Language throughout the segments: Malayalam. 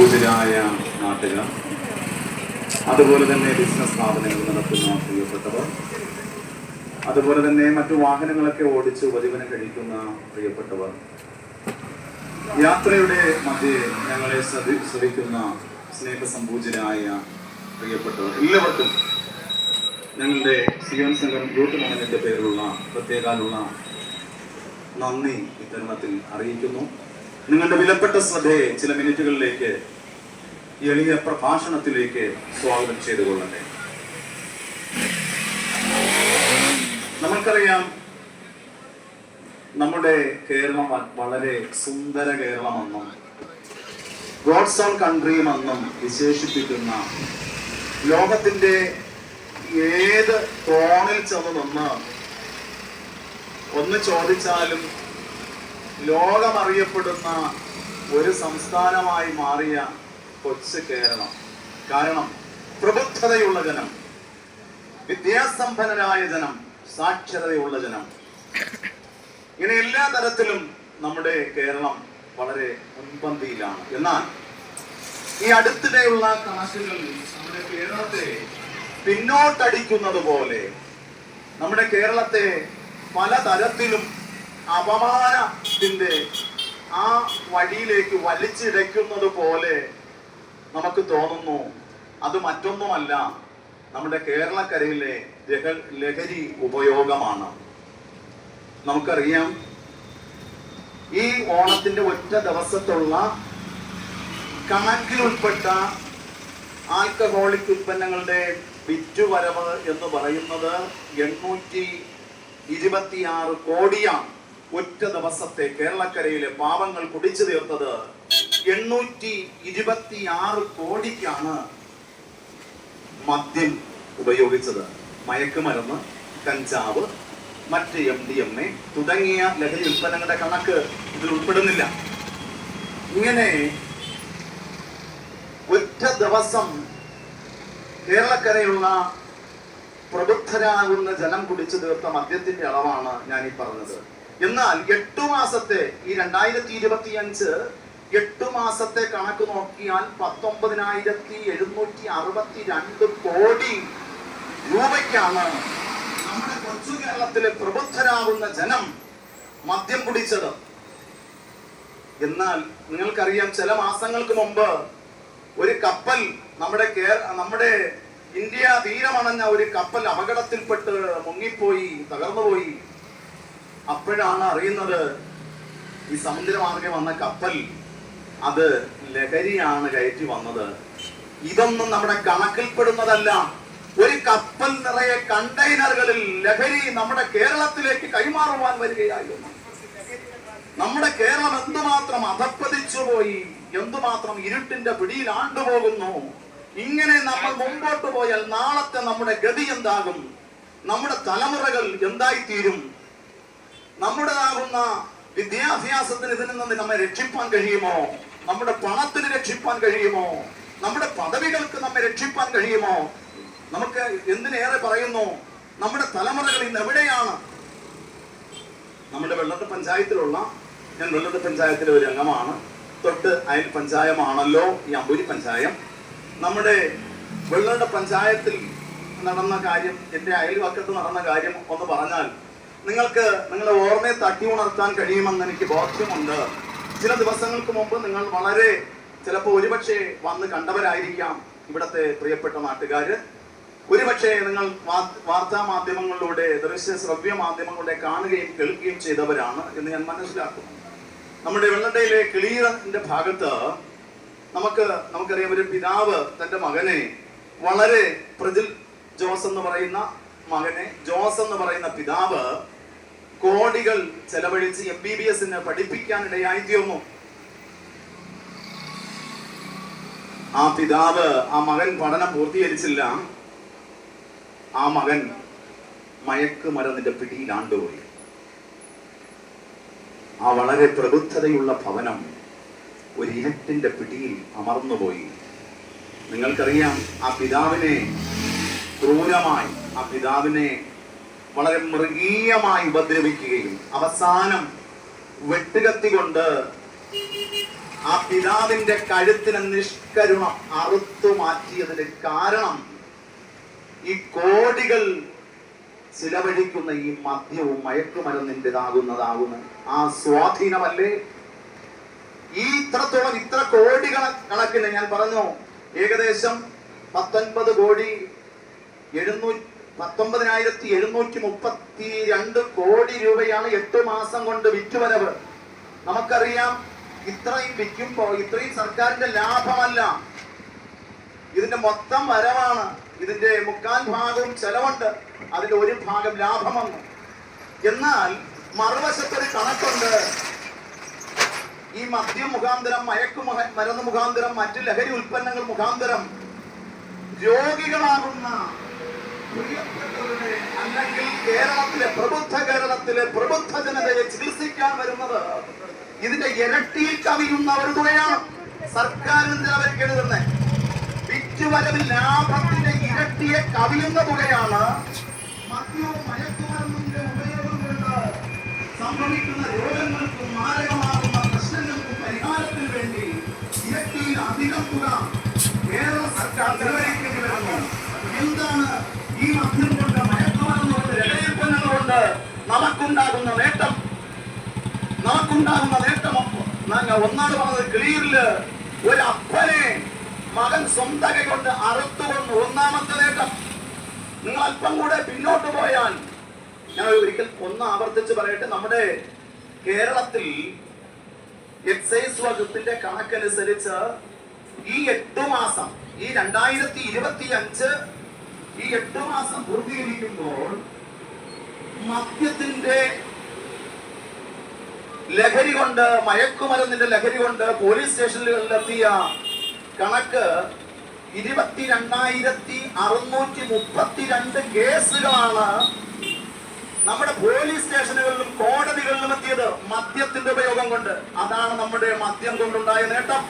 പൂജരായ നാട്ടുകാർ, അതുപോലെ തന്നെ ബിസിനസ് സ്ഥാപനങ്ങൾ നടത്തുന്ന പ്രിയപ്പെട്ടവർ, അതുപോലെ തന്നെ മറ്റു വാഹനങ്ങളൊക്കെ ഓടിച്ച് ഉപജീവനം കഴിക്കുന്ന പ്രിയപ്പെട്ടവർ, യാത്രയുടെ മധ്യേ ഞങ്ങളെ ശ്രവിക്കുന്ന സ്നേഹസമ്പൂജരായ പ്രിയപ്പെട്ടവർ, എല്ലാവർക്കും ഞങ്ങളുടെ സിയോൻ സംഘം യൂത്ത് മോഹനന്റെ പേരിലുള്ള പ്രത്യേകാലുള്ള നന്ദി ഇത്തരുണത്തിൽ അറിയിക്കുന്നു. നിങ്ങളുടെ വിലപ്പെട്ട ശ്രദ്ധയെ ചില മിനിറ്റുകളിലേക്ക് എളിയ പ്രഭാഷണത്തിലേക്ക് സ്വാഗതം ചെയ്തുകൊള്ളട്ടെ. നമുക്കറിയാം, നമ്മുടെ കേരളം വളരെ സുന്ദര കേരളമെന്നും ഗോഡ്സ് ഓൺ കൺട്രിയുമെന്നും വിശേഷിപ്പിക്കുന്ന, ലോകത്തിന്റെ ഏത് കോണിൽ ചെന്ന് നിന്ന് ഒന്ന് ചോദിച്ചാലും ലോകമറിയപ്പെടുന്ന ഒരു സംസ്ഥാനമായി മാറിയ കൊച്ചു കേരളം. കാരണം പ്രബുദ്ധതയുള്ള ജനം, വിദ്യാസമ്പന്നരായ ജനം, സാക്ഷരതയുള്ള ജനം, ഇങ്ങനെ എല്ലാ തരത്തിലും നമ്മുടെ കേരളം വളരെ മുൻപന്തിയിലാണ്. എന്നാൽ ഈ അടുത്തിടെയുള്ള കണക്കുകൾ നമ്മുടെ കേരളത്തെ പിന്നോട്ടടിക്കുന്നത് പോലെ, നമ്മുടെ കേരളത്തെ പലതരത്തിലും അപമാനത്തിന്റെ ആ വഴിയിലേക്ക് വലിച്ചിഴയ്ക്കുന്നത് പോലെ നമുക്ക് തോന്നുന്നു. അത് മറ്റൊന്നുമല്ല, നമ്മുടെ കേരളക്കരയിലെ ലഹരി ഉപയോഗമാണ്. നമുക്കറിയാം, ഈ ഓണത്തിന്റെ ഒറ്റ ദിവസത്തുള്ള കണക്കിലുൾപ്പെട്ട ആൽക്കഹോളിക് ഉൽപ്പന്നങ്ങളുടെ വിറ്റുവരവ് എന്ന് പറയുന്നത് 826 കോടിയാണ്. ഒറ്റ ദിവസത്തെ കേരളക്കരയിലെ പാവങ്ങൾ കുടിച്ചു തീർത്തത് 826 കോടിക്കാണ് മദ്യം ഉപയോഗിച്ചത്. മയക്കുമരുന്ന്, കഞ്ചാവ്, മറ്റ് MDMA തുടങ്ങിയ ലഹരി ഉൽപ്പന്നങ്ങളുടെ കണക്ക് ഇതിൽ ഉൾപ്പെടുന്നില്ല. ഇങ്ങനെ ഒറ്റ ദിവസം കേരളക്കരയുള്ള പ്രബുദ്ധരാകുന്ന ജനം കുടിച്ചു തീർത്ത മദ്യത്തിന്റെ അളവാണ് ഞാൻ ഈ പറഞ്ഞത്. എന്നാൽ 8 മാസത്തെ, ഈ 2025 8 മാസത്തെ കണക്ക് നോക്കിയാൽ 19,762 കോടി രൂപയ്ക്കാണ് നമ്മുടെ കൊച്ചു കേരളത്തിലെ പ്രബുദ്ധരാകുന്ന ജനം മദ്യം കുടിച്ചത്. എന്നാൽ നിങ്ങൾക്കറിയാം, ചില മാസങ്ങൾക്ക് മുമ്പ് ഒരു കപ്പൽ, നമ്മുടെ ഇന്ത്യ തീരമണഞ്ഞ ഒരു കപ്പൽ അപകടത്തിൽപ്പെട്ട് മുങ്ങിപ്പോയി, തകർന്നുപോയി. അപ്പോഴാണ് അറിയുന്നത്, ഈ സമുദ്രമാർഗം വന്ന കപ്പൽ അത് ലഹരിയാണ് കയറ്റി വന്നത്. ഇതൊന്നും നമ്മുടെ കണക്കിൽപ്പെടുന്നതല്ല. ഒരു കപ്പൽ നിറയെ കണ്ടെയ്നറുകളിൽ ലഹരി നമ്മുടെ കേരളത്തിലേക്ക് കൈമാറുവാൻ വരികയായിരുന്നു. നമ്മുടെ കേരളം എന്തുമാത്രം അധപ്പതിച്ചു പോയി, എന്തുമാത്രം ഇരുട്ടിന്റെ പിടിയിൽ ആണ്ടുപോകുന്നു. ഇങ്ങനെ നമ്മൾ മുമ്പോട്ട് പോയാൽ നാളത്തെ നമ്മുടെ ഗതി എന്താകും? നമ്മുടെ തലമുറകൾ എന്തായിത്തീരും? നമ്മുടേതാകുന്ന വിദ്യാഭ്യാസത്തിന് ഇതിൽ നിന്ന് നമ്മെ രക്ഷിപ്പാൻ കഴിയുമോ? നമ്മുടെ പണത്തിന് രക്ഷിപ്പാൻ കഴിയുമോ? നമ്മുടെ പദവികൾക്ക് നമ്മെ രക്ഷിപ്പാൻ കഴിയുമോ? നമുക്ക് എന്തിനേറെ പറയുന്നു, നമ്മുടെ തലമുറകൾ ഇന്ന് എവിടെയാണ്? നമ്മുടെ വെള്ളത്തെ പഞ്ചായത്തിലുള്ള, ഞാൻ വെള്ളത്തെ പഞ്ചായത്തിലെ ഒരു അംഗമാണ്. തൊട്ട് അയൽ പഞ്ചായമാണല്ലോ ഈ അമ്പൂരി പഞ്ചായം. നമ്മുടെ വെള്ളയുടെ പഞ്ചായത്തിൽ നടന്ന കാര്യം, എൻ്റെ അയൽവക്കത്ത് നടന്ന കാര്യം ഒന്ന് പറഞ്ഞാൽ നിങ്ങൾക്ക് നിങ്ങളുടെ ഓർമ്മയെ തട്ടി ഉണർത്താൻ കഴിയുമെന്ന് എനിക്ക് ബോധ്യമുണ്ട്. ചില ദിവസങ്ങൾക്ക് മുമ്പ് നിങ്ങൾ വളരെ ചിലപ്പോൾ ഒരുപക്ഷെ വന്ന് കണ്ടവരായിരിക്കാം ഇവിടുത്തെ പ്രിയപ്പെട്ട നാട്ടുകാര്. ഒരുപക്ഷെ നിങ്ങൾ വാർത്താ മാധ്യമങ്ങളിലൂടെ, ദൃശ്യ ശ്രവ്യ മാധ്യമങ്ങളിലൂടെ കാണുകയും കേൾക്കുകയും ചെയ്തവരാണ് എന്ന് ഞാൻ മനസ്സിലാക്കുന്നു. നമ്മുടെ വെള്ളടയിലെ കിളിയറിന്റെ ഭാഗത്ത് നമുക്കറിയാം, ഒരു പിതാവ് തന്റെ മകനെ, വളരെ പ്രജിൽ ജോസ് എന്ന് പറയുന്ന മകനെ, ജോസ് എന്ന് പറയുന്ന പിതാവ് കോടികൾ ചെലവഴിച്ച് MBBS പഠിപ്പിക്കാനിടയായി തീർന്നു. ആ പിതാവ്, ആ മകൻ പഠനം പൂർത്തീകരിച്ചില്ല. ആ മകൻ മയക്കുമരുന്നിന്റെ പിടിയിലാണ്ടുപോയി. ആ വളരെ പ്രബുദ്ധതയുള്ള ഭവനം ഒരു ഇരുട്ടിന്റെ പിടിയിൽ അമർന്നുപോയി. നിങ്ങൾക്കറിയാം, ആ പിതാവിനെ ക്രൂരമായി, ആ പിതാവിനെ വളരെ മൃഗീയമായി ഉപദ്രവിക്കുകയും അവസാനം വെട്ടുകത്തി കൊണ്ട് ആ പിതാവിന്റെ കഴുത്തിന് നിഷ്കരുണം അറുത്തു മാറ്റിയതിന് കാരണം ഈ കോടികൾ ചിലവഴിക്കുന്ന ഈ മദ്യവും മയക്കുമരുന്നിൻ്റെതാകുന്ന ആ സ്വാധീനമല്ലേ? ഈ ഇത്ര കോടിക്കണക്കിന് ഞാൻ പറഞ്ഞു, ഏകദേശം 19,732 കോടി രൂപയാണ് 8 മാസം കൊണ്ട് വിറ്റുവരവ്. നമുക്കറിയാം, ഇത്രയും വിൽക്കുമ്പോ ഇത്രയും സർക്കാരിന്റെ ലാഭമല്ല, ഇതിന്റെ മൊത്തം വരവാണ്. ഇതിന്റെ 3/4 ഭാഗവും ചെലവുണ്ട്, അതിൽ 1 ഭാഗം ലാഭമെന്ന്. എന്നാൽ മറുവശത്തൊരു കണക്കുണ്ട്. ഈ മദ്യം മുഖാന്തരം, മരുന്ന് മുഖാന്തരം, മറ്റ് ലഹരി ഉൽപ്പന്നങ്ങൾ മുഖാന്തരം രോഗികളാകുന്ന പ്രിയപ്പെട്ടവരുടെ, അല്ലെങ്കിൽ കേരളത്തിലെ പ്രബുദ്ധ ജനതയെ ചികിത്സിക്കാൻ വരുന്നത് ഇതിന്റെ ഇരട്ടിയിൽ കവിയുന്ന ഒരു തുകയാണ് സർക്കാരിന് ചെലവഴിക്കുന്നത്. വിറ്റുവരവിൽ ലാഭത്തിന്റെ ഇരട്ടിയെ കവിയുന്ന തുകയാണ് മദ്യവും മയക്കുമരുന്നിന്റെ ഉപയോഗം കൊണ്ട് സംഭവിക്കുന്ന രോഗങ്ങൾക്കും മാരകമാകുന്ന പ്രശ്നങ്ങൾക്കും പരിഹാരത്തിന് വേണ്ടി ഇരട്ടിയിൽ അധികം തുക കേരള സർക്കാർ ചെലവഴിക്കേണ്ടി വരുന്നു. എന്താണ് ഈ മദ്യം കൊണ്ട്, മയക്കുമരുന്ന് കൊണ്ട്, ലഹരി ഉൽപ്പന്നങ്ങൾ കൊണ്ട് നമുക്കുണ്ടാകുന്ന നേട്ടം? ഒന്നാണ് പറഞ്ഞത്, ക്ലിയറില് ഒരു അപ്പനെ മകൻ സ്വന്തം കൈ കൊണ്ട് അറുത്തുകൊണ്ടു. ഒന്നാമത്തെ നേട്ടം. നിങ്ങൾ അല്പം കൂടെ പിന്നോട്ട് പോയാൽ, ഞാൻ ഒരിക്കൽ ഒന്ന് ആവർത്തിച്ച് പറയട്ടെ, നമ്മുടെ കേരളത്തിൽ എക്സൈസ് വകുപ്പിന്റെ കണക്കനുസരിച്ച് ഈ 8 മാസം, ഈ 2025 ഈ 8 മാസം പൂർത്തീകരിക്കുമ്പോൾ മദ്യത്തിന്റെ ലഹരി കൊണ്ട്, മയക്കുമരുന്നിന്റെ ലഹരി കൊണ്ട് പോലീസ് സ്റ്റേഷനുകളിലെത്തിയ കണക്ക് 22,632 കേസുകളാണ് നമ്മുടെ പോലീസ് സ്റ്റേഷനുകളിലും കോടതികളിലും എത്തിയത് മദ്യത്തിന്റെ ഉപയോഗം കൊണ്ട്. അതാണ് നമ്മുടെ മദ്യം കൊണ്ടുണ്ടായ നേട്ടം.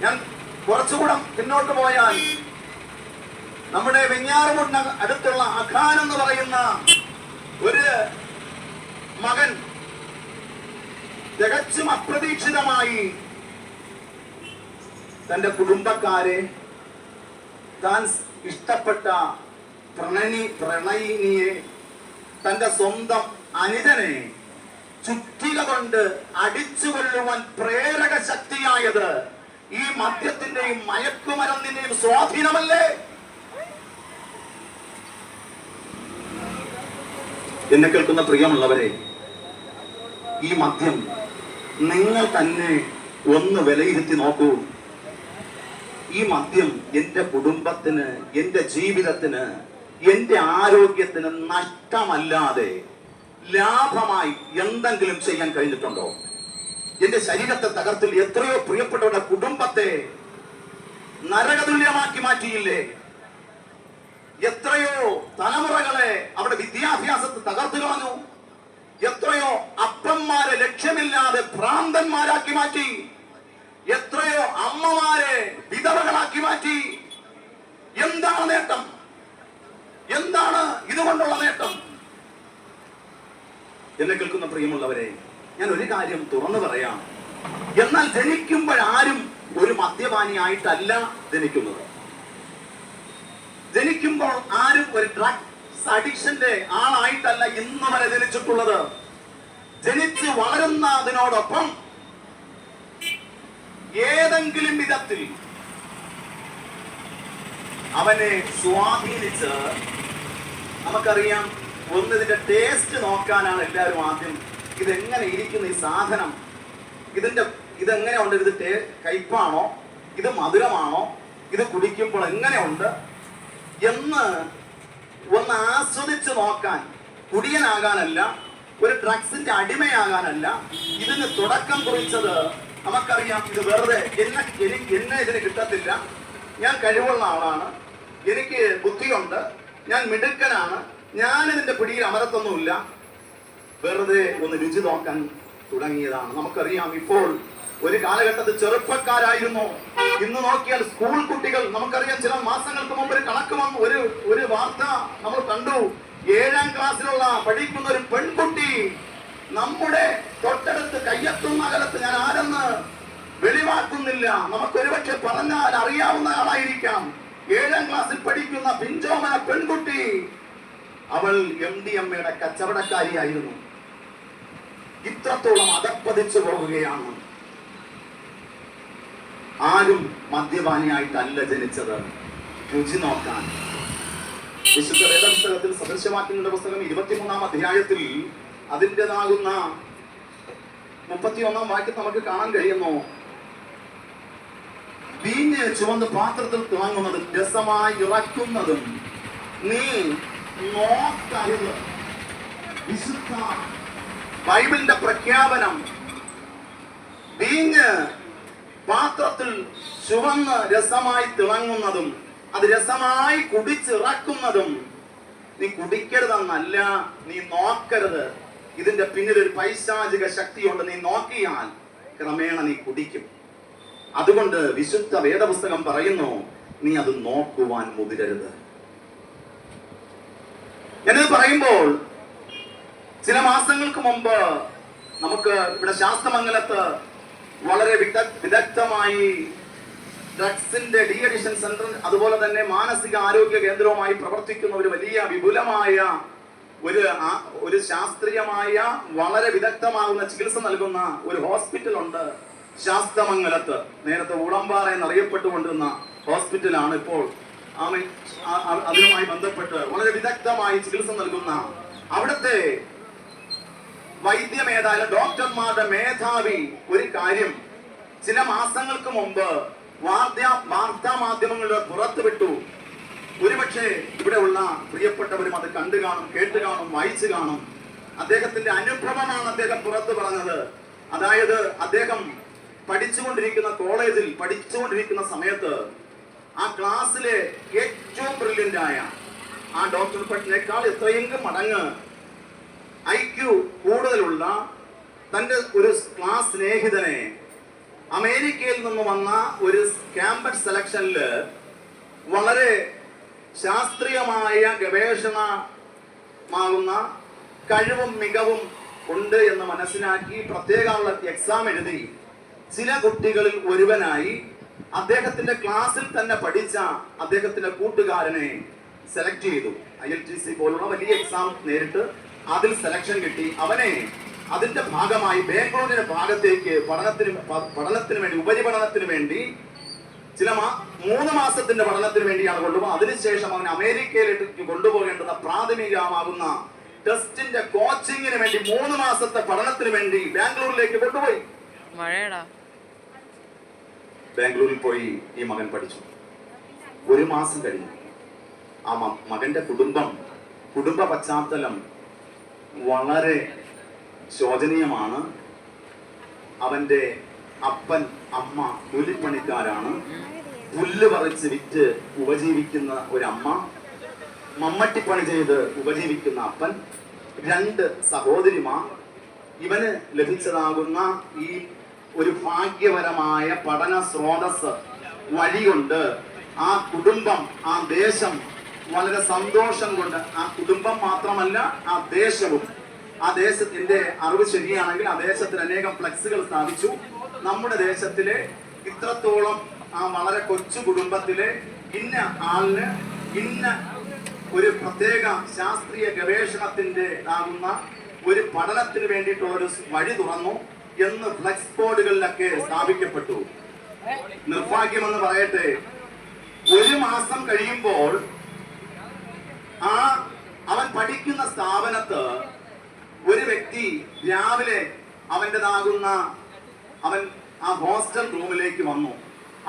ഞാൻ കുറച്ചുകൂടെ പിന്നോട്ട് പോയാൽ, നമ്മുടെ വെഞ്ഞാറമൂടിന് അടുത്തുള്ള അഖാൻ എന്ന് പറയുന്ന ഒരു മകൻ തികച്ചും അപ്രതീക്ഷിതമായി തന്റെ കുടുംബക്കാരെ, താൻ ഇഷ്ടപ്പെട്ട പ്രണയിനിയെ, തന്റെ സ്വന്തം അനുജനെ ചുറ്റിക കൊണ്ട് അടിച്ചു കൊല്ലുവാൻ പ്രേരക ശക്തിയായത് ഈ മദ്യത്തിന്റെയും മയക്കുമരുന്നിന്റെയും സ്വാധീനമല്ലേ? എന്നെ കേൾക്കുന്ന പ്രിയമുള്ളവരെ, ഈ മദ്യം നിങ്ങൾ തന്നെ ഒന്ന് വിലയിരുത്തി നോക്കൂ. ഈ മദ്യം എന്റെ കുടുംബത്തിന്, എന്റെ ജീവിതത്തിന്, എന്റെ ആരോഗ്യത്തിന് നഷ്ടമല്ലാതെ ലാഭമായി എന്തെങ്കിലും ചെയ്യാൻ കഴിഞ്ഞിട്ടുണ്ടോ? എന്റെ ശരീരത്തെ തകർത്തിൽ എത്രയോ പ്രിയപ്പെട്ടവരുടെ കുടുംബത്തെ നരകതുല്യമാക്കി മാറ്റിയില്ലേ? എത്രയോ തലമുറകളെ അവിടെ വിദ്യാഭ്യാസത്തെ തകർത്തു കളഞ്ഞു. എത്രയോ അപ്പന്മാരെ ലക്ഷ്യമില്ലാതെ ഭ്രാന്തന്മാരാക്കി മാറ്റി. എത്രയോ അമ്മമാരെ വിധവകളാക്കി മാറ്റി. എന്താണ് നേട്ടം? എന്താണ് ഇതുകൊണ്ടുള്ള നേട്ടം? എന്നെ കേൾക്കുന്ന പ്രിയമുള്ളവരെ, ഞാൻ ഒരു കാര്യം തുറന്നു പറയാം. എന്നാൽ ജനിക്കുമ്പോഴാരും ഒരു മദ്യപാനിയായിട്ടല്ല ജനിക്കുന്നത്. ജനിക്കുമ്പോൾ ആരും ഒരു ഡ്രഗ്സ് അഡിക്ഷന്റെ ആളായിട്ടല്ല ഇന്ന് വരെ ജനിച്ചിട്ടുള്ളത്. ജനിച്ച് വളരുന്നതിനോടൊപ്പം ഏതെങ്കിലും വിധത്തിൽ അവനെ സ്വാധീനിച്ച്, നമുക്കറിയാം, ഇതിന്റെ ടേസ്റ്റ് നോക്കാനാണ് എല്ലാവരും ആദ്യം. ഇതെങ്ങനെ ഇരിക്കുന്ന ഈ സാധനം, ഇതെങ്ങനെ ഉണ്ട്, ഇത് കയ്പാണോ, ഇത് മധുരമാണോ, ഇത് കുടിക്കുമ്പോൾ എങ്ങനെയുണ്ട് എന്ന് ഒന്ന് ആസ്വദിച്ച് നോക്കാൻ. കുടിയനാകാനല്ല, ഒരു ഡ്രഗ്സിന്റെ അടിമയാകാനല്ല ഇതിന് തുടക്കം കുറിച്ചത്. നമുക്കറിയാം, ഇത് വെറുതെ എന്നെ ഇതിന് കിട്ടത്തില്ല, ഞാൻ കഴിവുള്ള ആളാണ്, എനിക്ക് ബുദ്ധിയുണ്ട്, ഞാൻ മിടുക്കനാണ്, ഞാൻ ഇതിന്റെ പിടിയിൽ അമരത്തൊന്നുമില്ല, വെറുതെ ഒന്ന് രുചി നോക്കാൻ തുടങ്ങിയതാണ്. നമുക്കറിയാം, ഇപ്പോൾ ഒരു കാലഘട്ടത്തിൽ ചെറുപ്പക്കാരായിരുന്നു. ഇന്ന് നോക്കിയാൽ സ്കൂൾ കുട്ടികൾ, നമുക്കറിയാം, ചില മാസങ്ങൾക്ക് മുമ്പ് ഒരു കണക്ക് വന്നു, ഒരു വാർത്ത നമ്മൾ കണ്ടു. 7ാം ക്ലാസ്സിലുള്ള പഠിക്കുന്ന ഒരു പെൺകുട്ടി നമ്മുടെ തൊട്ടടുത്ത് കയ്യെത്തുന്ന അകലത്ത് ഞാൻ ആരെന്ന് വെളിവാക്കുന്നില്ല. നമുക്കൊരുപക്ഷെ പറഞ്ഞാൽ അറിയാവുന്ന ആളായിരിക്കാം. 7ാം ക്ലാസ്സിൽ പഠിക്കുന്ന പിഞ്ചോമന പെൺകുട്ടി, അവൾ MDMA കച്ചവടക്കാരിയായിരുന്നു. ഇത്രത്തോളം അധപ്പതിച്ചു പോകുകയാണ്. ആരും മദ്യപാനിയായിട്ടല്ല ജനിച്ചത്, രുചി നോക്കാൻ. വിശുദ്ധ വേദപുസ്തകത്തിൽ സദൃശവാക്യങ്ങളുടെ പുസ്തകം 23-ാം അധ്യായത്തിൽ അതിൻ്റെതാകുന്ന 31-ാം വാക്യം നമുക്ക് കാണാൻ കഴിയുന്നു. വീഞ്ഞ് ചുവന്ന് പാത്രത്തിൽ തിളങ്ങുന്നതും രസമായി ഇറക്കുന്നതും നീ നോക്കരുത്. വിശുദ്ധ ബൈബിളിന്റെ പ്രഖ്യാപനം, വീഞ്ഞ് പാത്രത്തിൽ ചുവന്ന് രസമായി തിളങ്ങുന്നതും അത് രസമായി കുടിച്ചിറക്കുന്നതും നീ കുടിക്കരുതെന്നല്ല, നീ നോക്കരുത്. ഇതിന്റെ പിന്നിൽ ഒരു പൈശാചിക ശക്തിയുണ്ട്. നീ നോക്കിയാൽ ക്രമേണ നീ കുടിക്കും. അതുകൊണ്ട് വിശുദ്ധ വേദപുസ്തകം പറയുന്നു, നീ അത് നോക്കുവാൻ മുതിരരുത്. ഞാനിത് പറയുമ്പോൾ ചില മാസങ്ങൾക്ക് മുമ്പ് നമുക്ക് ഇവിടെ ശാസ്തമംഗലത്ത് വളരെ വിദഗ്ധമായി ഡ്രഗ്സിന്റെ ഡി അഡിക്ഷൻ സെന്റർ, അതുപോലെ തന്നെ മാനസിക ആരോഗ്യ കേന്ദ്രവുമായി പ്രവർത്തിക്കുന്ന ഒരു വലിയ വിപുലമായ ഒരു ശാസ്ത്രീയമായ വളരെ വിദഗ്ധമാകുന്ന ചികിത്സ നൽകുന്ന ഒരു ഹോസ്പിറ്റൽ ഉണ്ട് ശാസ്തമംഗലത്ത്. നേരത്തെ ഉളമ്പാറ എന്നറിയപ്പെട്ടുകൊണ്ടിരുന്ന ഹോസ്പിറ്റലാണ്. ഇപ്പോൾ അതിനുമായി ബന്ധപ്പെട്ട് വളരെ വിദഗ്ധമായി ചികിത്സ നൽകുന്ന അവിടുത്തെ വൈദ്യമേധാവിലും ഡോക്ടർമാരുടെ മേധാവി ഒരു കാര്യം ചില മാസങ്ങൾക്ക് മുമ്പ് വാർത്താ മാധ്യമങ്ങളുടെ പുറത്തു വിട്ടു. ഒരുപക്ഷെ ഇവിടെ ഉള്ള പ്രിയപ്പെട്ടവരും അത് കണ്ടു കാണും, കേട്ട് കാണും, വായിച്ചു കാണും. അദ്ദേഹത്തിന്റെ അനുഭവമാണ് അദ്ദേഹം പുറത്തു പറഞ്ഞത്. അതായത് അദ്ദേഹം പഠിച്ചുകൊണ്ടിരിക്കുന്ന കോളേജിൽ പഠിച്ചുകൊണ്ടിരിക്കുന്ന സമയത്ത് ആ ക്ലാസ്സിലെ ഏറ്റവും ബ്രില്യന്റ് ആയ ആ ഡോക്ടർ പഠിച്ചതിനേക്കാൾ എത്രയെങ്കിലും മടങ്ങ് IQ കൂടുതലുള്ള തന്റെ ഒരു ക്ലാസ് സ്നേഹിതനെ അമേരിക്കയിൽ നിന്ന് വന്ന ഒരു ക്യാമ്പസ് സെലക്ഷനില് വളരെ ശാസ്ത്രീയമായ ഗവേഷണമാകുന്ന കഴിവും മികവും ഉണ്ട് എന്ന് മനസ്സിലാക്കി പ്രത്യേകമുള്ള എക്സാം എഴുതി ചില കുട്ടികളിൽ ഒരുവനായി അദ്ദേഹത്തിന്റെ ക്ലാസ്സിൽ തന്നെ പഠിച്ച അദ്ദേഹത്തിന്റെ കൂട്ടുകാരനെ സെലക്ട് ചെയ്തു. ILTC പോലുള്ള വലിയ എക്സാം നേരിട്ട് അതിൽ സെലക്ഷൻ കിട്ടി. അവനെ അതിന്റെ ഭാഗമായി ബാംഗ്ലൂരിന്റെ ഭാഗത്തേക്ക് പഠനത്തിന് വേണ്ടി ഉപരിപഠനത്തിന് വേണ്ടി 3 മാസത്തിന്റെ പഠനത്തിന് വേണ്ടിയാണ് കൊണ്ടുപോകുന്നത്. അതിനുശേഷം അവൻ അമേരിക്കയിലേക്ക് കൊണ്ടുപോകേണ്ടുന്ന പ്രാഥമികമാകുന്ന ടെസ്റ്റിന്റെ കോച്ചിങ്ങിന് വേണ്ടി 3 മാസത്തെ പഠനത്തിന് വേണ്ടി ബാംഗ്ലൂരിലേക്ക് കൊണ്ടുപോയി. ബാംഗ്ലൂരിൽ പോയി ഈ മകൻ പഠിച്ചു. 1 മാസം കഴിഞ്ഞു. ആ മകന്റെ കുടുംബ പശ്ചാത്തലം വളരെ ശോചനീയമാണ്. അവന്റെ അപ്പൻ അമ്മ കൂലിപ്പണിക്കാരാണ്. പുല്ല് പറിച്ച് വിറ്റ് ഉപജീവിക്കുന്ന ഒരമ്മ, മമ്മട്ടിപ്പണി ചെയ്ത് ഉപജീവിക്കുന്ന അപ്പൻ, 2 സഹോദരിമാർ. ഇവന് ലഭിച്ചതാകുന്ന ഈ ഒരു ഭാഗ്യപരമായ പഠന സ്രോതസ് വഴികൊണ്ട് ആ കുടുംബം, ആ ദേശം വളരെ സന്തോഷം കൊണ്ട്, ആ കുടുംബം മാത്രമല്ല ആ ദേശവും, ആ ദേശത്തിന്റെ അറിവ് ശരിയാണെങ്കിൽ ആ ദേശത്തിൽ അനേകം ഫ്ലെക്സുകൾ സ്ഥാപിച്ചു. നമ്മുടെ ദേശത്തിലെ ഇത്രത്തോളം ആ വളരെ കൊച്ചു കുടുംബത്തിലെ ഇന്ന ആളിന് ഇന്ന ഒരു പ്രത്യേക ശാസ്ത്രീയ ഗവേഷണത്തിന്റെ ആകുന്ന ഒരു പഠനത്തിന് വേണ്ടിയിട്ടുള്ള ഒരു വഴി തുറന്നു എന്ന് ഫ്ലെക്സ് ബോർഡുകളിലൊക്കെ സ്ഥാപിക്കപ്പെട്ടു. നിർഭാഗ്യമെന്ന് പറയട്ടെ, 1 മാസം കഴിയുമ്പോൾ അവൻ പഠിക്കുന്ന സ്ഥാപനത്ത് ഒരു വ്യക്തി രാവിലെ അവൻ ആ ഹോസ്റ്റൽ റൂമിലേക്ക് വന്നു.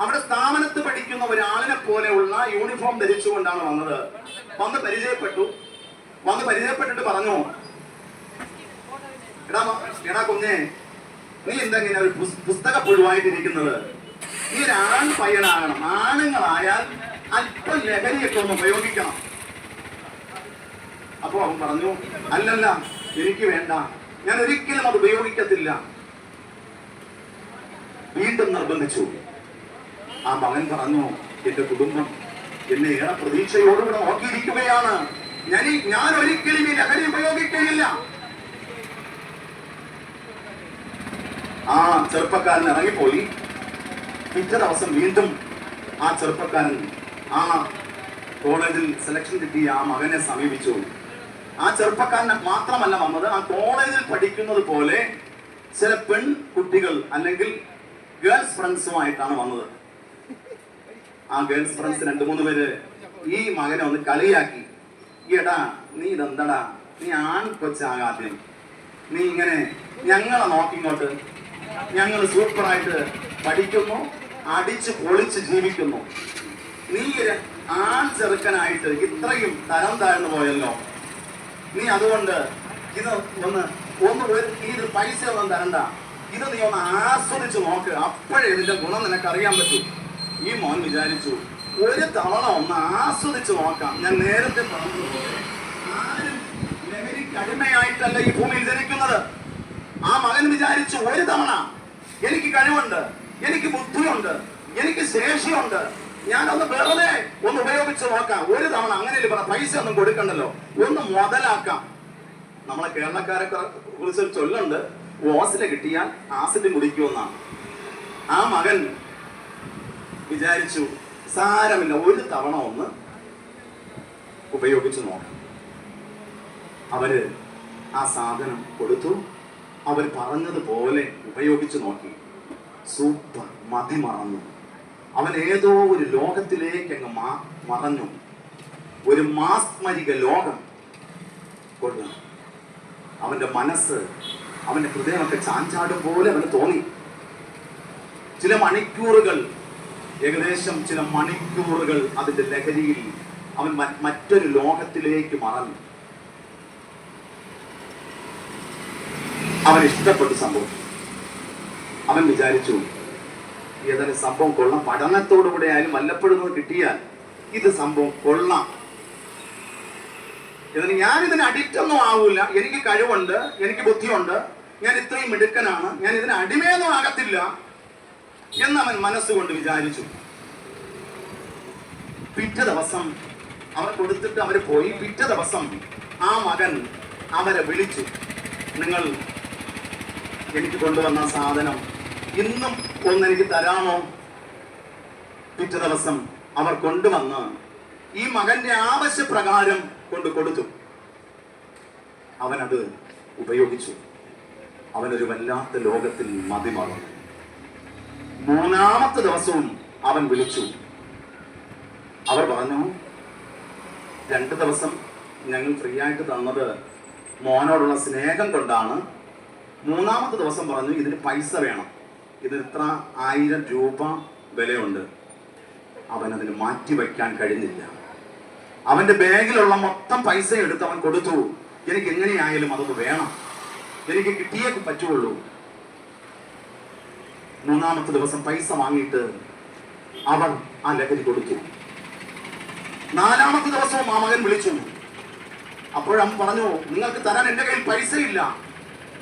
അവിടെ സ്ഥാപനത്ത് പഠിക്കുന്ന ഒരാളിനെ പോലെയുള്ള യൂണിഫോം ധരിച്ചുകൊണ്ടാണ് വന്നത്. വന്ന് പരിചയപ്പെട്ടിട്ട് പറഞ്ഞു, എടാ കുഞ്ഞെ, നീ എന്തെങ്ങനെ ഒരു പുസ്തക പുഴുവായിട്ടിരിക്കുന്നത്? നീ ഒരു ആൺ പയ്യനാകണം. ആണുങ്ങളായാൽ അല്പം ലഹരിയൊക്കെ ഒന്ന് ഉപയോഗിക്കണം. അപ്പൊ അവൻ പറഞ്ഞു, അല്ലല്ല, എനിക്ക് വേണ്ട, ഞാൻ ഒരിക്കലും അത് ഉപയോഗിക്കത്തില്ല. വീണ്ടും നിർബന്ധിച്ചു. ആ മകൻ പറഞ്ഞു, എന്റെ കുടുംബം എന്നെ ഏറെ പ്രതീക്ഷയോടുകൂടെ നോക്കിയിരിക്കുകയാണ്. ഞാൻ ഒരിക്കലും ഈ ലഹരി ഉപയോഗിക്കുകയില്ല. ആ ചെറുപ്പക്കാരൻ ഇറങ്ങിപ്പോയി. പിറ്റേ ദിവസം വീണ്ടും ആ ചെറുപ്പക്കാരൻ ആ കോളേജിൽ സെലക്ഷൻ കിട്ടിയ ആ മകനെ സമീപിച്ചു. ആ ചെറുപ്പക്കാരൻ മാത്രമല്ല വന്നത്, ആ കോളേജിൽ പഠിക്കുന്നത് പോലെ ചില പെൺകുട്ടികൾ അല്ലെങ്കിൽ ഗേൾസ് ഫ്രണ്ട്സുമായിട്ടാണ് വന്നത്. ആ ഗേൾസ് ഫ്രണ്ട്സ് 2-3 പേര് ഈ മകനെ ഒന്ന് കളിയാക്കി. എടാ നീ ഇതെന്തടാ, നീ ആൺ കൊച്ചാകാദ്യം, നീ ഇങ്ങനെ ഞങ്ങളെ നോക്കിങ്ങോട്ട്, ഞങ്ങൾ സൂപ്പറായിട്ട് പഠിക്കുന്നു, അടിച്ച് പൊളിച്ച് ജീവിക്കുന്നു, നീ ആൺ ചെറുക്കനായിട്ട് ഇത്രയും തരം താഴ്ന്നു പോയല്ലോ, നീ അതുകൊണ്ട് ഇത് ഇത് പൈസ ഒന്നും തരണ്ട, ഇത് നീ ഒന്ന് ആസ്വദിച്ച് നോക്ക്, അപ്പോഴേ ഇതിന്റെ ഗുണം നിനക്ക് അറിയാൻ പറ്റും. ഈ മോൻ വിചാരിച്ചു, ഒരു തവണ ഒന്ന് ആസ്വദിച്ച് നോക്കാം. ഞാൻ നേരത്തെ പറഞ്ഞതുപോലെ ആരും ലഹരിക്ക് അടിമയായിട്ടല്ല ഈ ഭൂമിയിൽ ജനിക്കുന്നത്. ആ മകൻ വിചാരിച്ചു, ഒരു തവണ എനിക്ക് കഴിവുണ്ട്, എനിക്ക് ബുദ്ധിയുണ്ട്, എനിക്ക് ശേഷിയുണ്ട്, ഞാനൊന്ന് വെറുതെ ഒന്ന് ഉപയോഗിച്ച് നോക്കാം, ഒരു തവണ. അങ്ങനെയല്ലേ പറ, പൈസ ഒന്നും കൊടുക്കണ്ടല്ലോ, ഒന്ന് മുതലാക്കാം. നമ്മളെ കേരളക്കാരെ കുറിച്ചൊരു ചൊല്ലുണ്ട്, ഓസില കിട്ടിയാൽ ആസിഡ് കുടിക്കുമെന്നാണ്. ആ മകൻ വിചാരിച്ചു, സാരമില്ല, ഒരു തവണ ഒന്ന് ഉപയോഗിച്ച് നോക്കാം. അവര് ആ സാധനം കൊടുത്തു. അവർ പറഞ്ഞതുപോലെ ഉപയോഗിച്ച് നോക്കി. സൂപ്പർ, മതി മറന്നു. അവൻ ഏതോ ഒരു ലോകത്തിലേക്ക് അങ്ങ് മറഞ്ഞു. ഒരു മാസ്മരിക ലോകം കൊണ്ട് അവന്റെ മനസ്സ്, അവന്റെ ഹൃദയമൊക്കെ ചാഞ്ചാടും പോലെ അവന് തോന്നി. ചില മണിക്കൂറുകൾ, ഏകദേശം ചില മണിക്കൂറുകൾ അതിന്റെ ലഹരിയിൽ അവൻ മറ്റൊരു ലോകത്തിലേക്ക് മറന്നു. അവൻ ഇഷ്ടപ്പെട്ട സംഭവം. അവൻ വിചാരിച്ചു, ഏതായാലും സംഭവം കൊള്ളാം, പഠനത്തോടുകൂടെ ആയാലും വല്ലപ്പോഴും കിട്ടിയാൽ ഇത് സംഭവം കൊള്ളാം, എന്നിട്ട് ഞാൻ ഇതിന് അഡിക്റ്റ് ഒന്നും ആവൂല, എനിക്ക് കഴിവുണ്ട്, എനിക്ക് ബുദ്ധിയുണ്ട്, ഞാൻ ഇത്രയും മിടുക്കനാണ്, ഞാൻ ഇതിന് അടിമയൊന്നും ആകത്തില്ല എന്നവൻ മനസ്സുകൊണ്ട് വിചാരിച്ചു. പിറ്റേ ദിവസം അവൻ കൊടുത്തിട്ട് അവര് പോയി. പിറ്റേ ദിവസം ആ മകൻ അവരെ വിളിച്ചു, നിങ്ങൾ എനിക്ക് കൊണ്ടുവന്ന സാധനം ഇന്നും ഒന്നെനിക്ക് തരാമോ? പിറ്റേ ദിവസം അവർ കൊണ്ടുവന്ന് ഈ മകന്റെ ആവശ്യപ്രകാരം കൊടുത്തു. അവനത് ഉപയോഗിച്ചു. അവനൊരു വല്ലാത്ത ലോകത്തിൽ മതിമറന്നു. 3-ാമത്തെ ദിവസവും അവൻ വിളിച്ചു. അവർ പറഞ്ഞു, 2 ദിവസം ഞങ്ങൾ ഫ്രീ ആയിട്ട് തന്നത് മോനോടുള്ള സ്നേഹം കൊണ്ടാണ്. 3-ാമത്തെ ദിവസം പറഞ്ഞു, ഇതിന് പൈസ വേണം, ഇതിന് ഇത്ര 1000 രൂപ വിലയുണ്ട്. അവനതിന് മാറ്റിവെക്കാൻ കഴിഞ്ഞില്ല. അവന്റെ ബാഗിലുള്ള മൊത്തം പൈസ എടുത്ത് അവൻ കൊടുത്തു. എനിക്ക് എങ്ങനെയായാലും അതൊക്കെ വേണം, എനിക്ക് കിട്ടിയേ പറ്റുള്ളൂ. 3-ാമത്തെ ദിവസം പൈസ വാങ്ങിയിട്ട് അവർ ആ ലഹരി കൊടുത്തു. 4-ാമത്തെ ദിവസവും ആ മകൻ വിളിച്ചു. അപ്പോഴവൻ പറഞ്ഞു, നിങ്ങൾക്ക് തരാൻ എന്റെ കയ്യിൽ പൈസ ഇല്ല.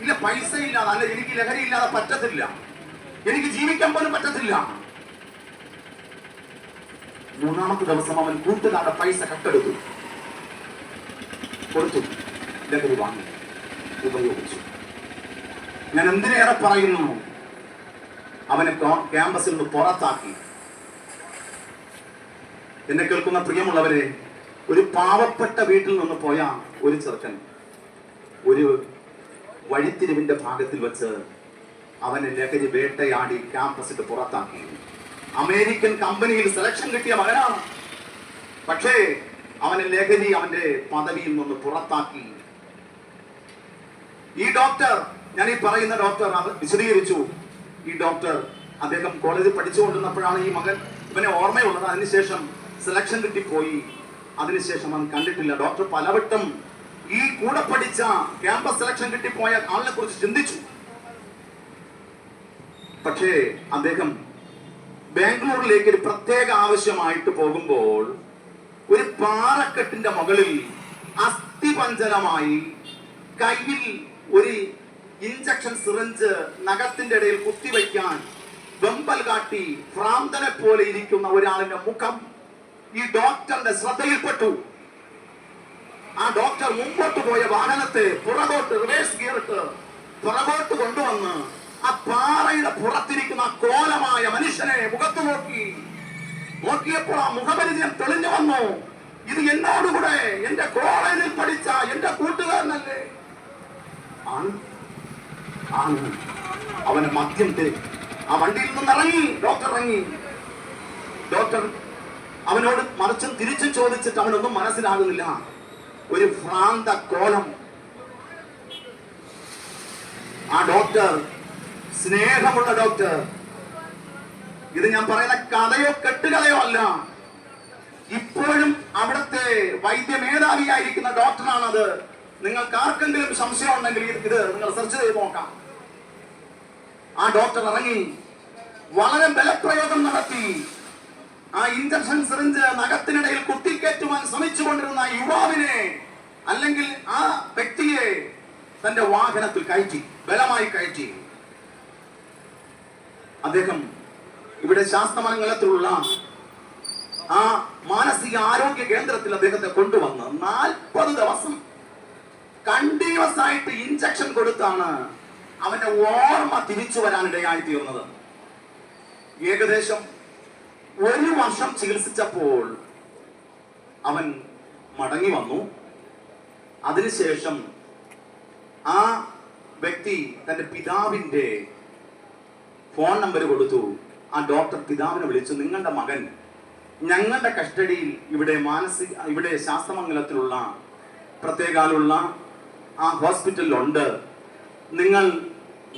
ഇല്ല, പൈസ ഇല്ല, അല്ല, എനിക്ക് ലഹരി ഇല്ലാതെ പറ്റത്തില്ല, എനിക്ക് ജീവിക്കാൻ പോലും പറ്റത്തില്ല. 3-ാമത്തെ ദിവസം അവൻ കൂട്ടുകാരുടെ പൈസ കട്ടെടുത്തു, കൊടുത്തു, ലഹരി വാങ്ങി, ഉപയോഗിച്ചു. ഞാൻ എന്തിനേറെ പറയുന്നു, അവനെ ക്യാമ്പസിൽ നിന്ന് പുറത്താക്കി. എന്നെ കേൾക്കുന്ന പ്രിയമുള്ളവരെ, ഒരു പാവപ്പെട്ട വീട്ടിൽ നിന്ന് പോയ ഒരു ചെറുക്കൻ ഒരു വഴിത്തിരിവിന്റെ ഭാഗത്തിൽ വെച്ച് അവനെ ലഹരി വേട്ടയാടി ക്യാമ്പസിൽ പുറത്താക്കി. അമേരിക്കൻ കമ്പനിയിൽ സെലക്ഷൻ കിട്ടിയ മകനാണ്. പക്ഷേ അവനെ ലഹരി അവന്റെ പദവിയിൽ നിന്ന് പുറത്താക്കി. ഈ ഡോക്ടർ, ഞാൻ ഈ പറയുന്ന ഡോക്ടർ വിശദീകരിച്ചു. ഈ ഡോക്ടർ, അദ്ദേഹം കോളേജിൽ പഠിച്ചുകൊണ്ടിരുന്നപ്പോഴാണ് ഈ മകൻ ഇവനെ ഓർമ്മയുള്ളത്. അതിനുശേഷം സെലക്ഷൻ കിട്ടിപ്പോയി. അതിനുശേഷം അവൻ കണ്ടിട്ടില്ല. ഡോക്ടർ പലവട്ടം ഈ കൂടെ പഠിച്ച ക്യാമ്പസ് സെലക്ഷൻ കിട്ടിപ്പോയ ആളിനെ കുറിച്ച് ചിന്തിച്ചു. പക്ഷേ അദ്ദേഹം ബാംഗ്ലൂരിലേക്ക് ഒരു പ്രത്യേക ആവശ്യമായിട്ട് പോകുമ്പോൾ ഒരു പാറക്കെട്ടിന്റെ മുകളിൽ അസ്ഥിപഞ്ജരമായി കയ്യിൽ ഒരു ഇഞ്ചക്ഷൻ സിറിഞ്ച് നഖത്തിന്റെ ഇടയിൽ കുത്തിവയ്ക്കാൻ വെമ്പൽ കാട്ടി ഭ്രാന്തനെ പോലെ ഇരിക്കുന്ന ഒരാളിന്റെ മുഖം ഈ ഡോക്ടറിന്റെ ശ്രദ്ധയിൽപ്പെട്ടു. ആ ഡോക്ടർ മുമ്പോട്ട് പോയ വാഹനത്തെ പുറകോട്ട് റിവേഴ്സ് ഗിയറിട്ട് പുറകോട്ട് കൊണ്ടുവന്ന് ആ പാറയുടെ പുറത്തിരിക്കുന്ന കോലമായ മനുഷ്യനെ മുഖത്ത് നോക്കിയപ്പോൾ ആ മുഖപരിചയം തെളിഞ്ഞു വന്നു. ഇത് എന്നോടുകൂടെ എന്റെ കോളേജിൽ പഠിച്ച എന്റെ കൂട്ടുകാരനല്ലേ? ആണ്. അവന് മദ്യം ആ വണ്ടിയിൽ നിന്ന് ഇറങ്ങി. ഡോക്ടർ അവനോട് മറിച്ചും തിരിച്ചും ചോദിച്ചിട്ട് അവനൊന്നും മനസ്സിലാകുന്നില്ല. ഒരു ഭ്രാന്ത കോലം. ആ ഡോക്ടർ, സ്നേഹമുള്ള ഡോക്ടർ, ഇത് ഞാൻ പറയുന്ന കഥയോ കെട്ടുകഥയോ അല്ല, ഇപ്പോഴും അവിടുത്തെ വൈദ്യമേധാവിയായിരിക്കുന്ന ഡോക്ടറാണത്. നിങ്ങൾക്ക് ആർക്കെങ്കിലും സംശയം ഉണ്ടെങ്കിൽ ഇത് നിങ്ങൾ സെർച്ച് ചെയ്ത് നോക്കാം. ആ ഡോക്ടർ ഇറങ്ങി വളരെ ബലപ്രയോഗം നടത്തി. ആ ഇഞ്ചക്ഷൻ സിറിഞ്ച് നഖത്തിനിടയിൽ കുത്തിക്കയറ്റുവാൻ ശ്രമിച്ചുകൊണ്ടിരുന്ന യുവാവിനെ, അല്ലെങ്കിൽ ആ വ്യക്തിയെ തന്റെ വാഹനത്തിൽ ബലമായി കയറ്റി. അദ്ദേഹം ഇവിടെ ശാസ്തമംഗലത്തിലുള്ള ആ മാനസിക ആരോഗ്യ കേന്ദ്രത്തിൽ അദ്ദേഹത്തെ കൊണ്ടുവന്ന് 40 ദിവസം കണ്ടിന്യൂസ് ആയിട്ട് ഇഞ്ചക്ഷൻ കൊടുത്താണ് അവന്റെ ഓർമ്മ തിരിച്ചു വരാനിടയായി തീർന്നത്. ഏകദേശം 1 വർഷം ചികിത്സിച്ചപ്പോൾ അവൻ മടങ്ങി വന്നു. അതിനുശേഷം ആ വ്യക്തി തന്റെ പിതാവിന്റെ ഫോൺ നമ്പർ കൊടുത്തു. ആ ഡോക്ടർ പിതാവിനെ വിളിച്ചു, നിങ്ങളുടെ മകൻ ഞങ്ങളുടെ കസ്റ്റഡിയിൽ ഇവിടെ ശാസ്തമംഗലത്തിലുള്ള പ്രത്യേകാലുള്ള ആ ഹോസ്പിറ്റലിലുണ്ട്, നിങ്ങൾ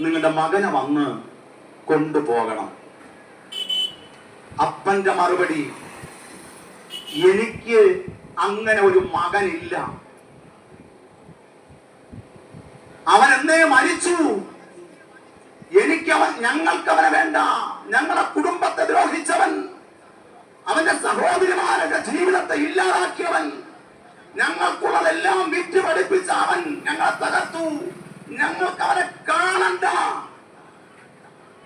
നിങ്ങളുടെ മകനെ വന്ന് കൊണ്ടുപോകണം. അപ്പന്റെ മറുപടി, എനിക്ക് അങ്ങനെ ഒരു മകനില്ല, അവൻ എന്നേ മരിച്ചു, ഞങ്ങൾക്ക് അവനെ വേണ്ട. ഞങ്ങളുടെ കുടുംബത്തെ ദ്രോഹിച്ചവൻ, അവന്റെ സഹോദരിമാരുടെ ജീവിതത്തെ ഇല്ലാതാക്കിയവൻ, ഞങ്ങൾക്കുള്ളതെല്ലാം വിറ്റുപഠിപ്പിച്ച അവൻ ഞങ്ങളെ തകർത്തു. ഞങ്ങൾക്ക് അവനെ കാണണ്ട.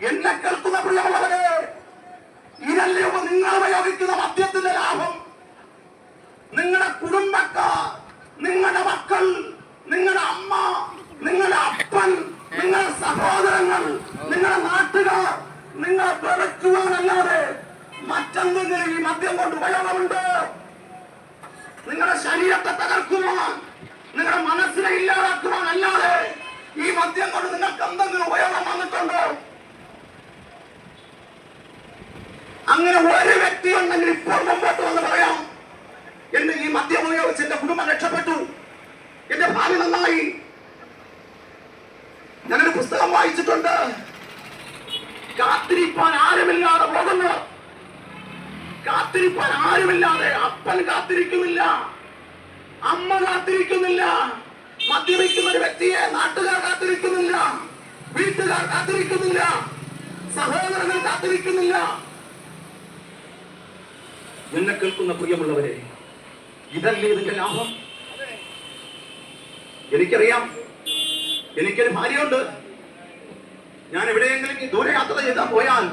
എന്നെ കേൾക്കുന്ന പ്രിയമുള്ളവരെ, ഇതല്ലേ നിങ്ങൾ ഉപയോഗിക്കുന്ന മദ്യത്തിന്റെ ലാഭം? നിങ്ങളുടെ കുടുംബക്കാർ, നിങ്ങളുടെ മക്കൾ, നിങ്ങളുടെ അമ്മ, നിങ്ങളുടെ അപ്പൻ, നിങ്ങളുടെ സഹോദരങ്ങൾ, നിങ്ങളുടെ നാട്ടുകാർ നിങ്ങളെ വെറുക്കുവാനല്ലാതെ മറ്റെന്തെങ്കിലും ഈ മദ്യം കൊണ്ട് ഉപയോഗമുണ്ട്? നിങ്ങളുടെ ശരീരത്തെ തകർക്കുവാൻ, നിങ്ങളുടെ മനസ്സിനെ ഇല്ലാതാക്കുവാൻ അല്ലാതെ ഈ മദ്യം കൊണ്ട് നിങ്ങൾക്ക് എന്തെങ്കിലും ഉപയോഗം വന്നിട്ടുണ്ടോ? അങ്ങനെ ഒരു വ്യക്തി ഉണ്ടെങ്കിൽ ഇപ്പോൾ മുമ്പോട്ട് വന്ന് പറയാം, എന്റെ ഈ മദ്യം ഉപയോഗിച്ച് എന്റെ കുടുംബം രക്ഷപ്പെട്ടു, എന്റെ ഭാര്യ നന്നായി. ഞാനൊരു പുസ്തകം വായിച്ചിട്ടുണ്ട്, കാത്തിരിപ്പാൻ ആരുമില്ലാതെ പോകുന്നു. കാത്തിരിപ്പാൻ ആരുമില്ലാതെ, അപ്പൻ കാത്തിരിക്കുന്നില്ല, അമ്മ കാത്തിരിക്കുന്നില്ല, മദ്യപിക്കുന്ന ഒരു വ്യക്തിയെ നാട്ടുകാർ കാത്തിരിക്കുന്നില്ല, വീട്ടുകാർ കാത്തിരിക്കുന്നില്ല, സഹോദരങ്ങൾ കാത്തിരിക്കുന്നില്ല. എന്നെ കേൾക്കുന്ന പ്രിയമുള്ളവരെ, ഇതല്ലേ ഇതിന്റെ ലാഭം? എനിക്കറിയാം, എനിക്കൊരു ഭാര്യയുണ്ട്. ഞാൻ എവിടെയെങ്കിലും ദൂരെ യാത്ര ചെയ്താൽ പോയാൽ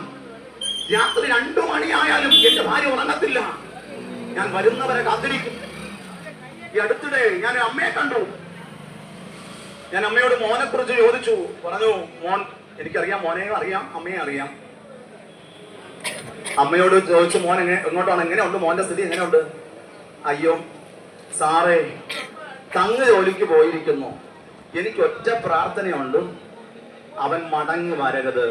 രാത്രി 2 മണിയായാലും എന്റെ ഭാര്യ ഉറങ്ങത്തില്ല. ഞാൻ വരുന്നവരെ കാത്തിരിക്കും. ഈ അടുത്തിടെ ഞാൻ അമ്മയെ കണ്ടു. ഞാൻ അമ്മയോട് മോനെ കുറിച്ച് ചോദിച്ചു. പറഞ്ഞു, മോൻ എനിക്കറിയാം, മോനെയും അറിയാം, അമ്മയെ അറിയാം. അമ്മയോട് ചോദിച്ചു, മോൻ എങ്ങോട്ടാണ്, എങ്ങനെയുണ്ട്, മോന്റെ സ്ഥിതി എങ്ങനെയുണ്ട്? അയ്യോ സാറേ, തങ്ങ് ജോലിക്ക് പോയിരിക്കുന്നു. എനിക്ക് ഒറ്റ പ്രാർത്ഥനയുണ്ട്, അവൻ മടങ്ങി വരരുത്.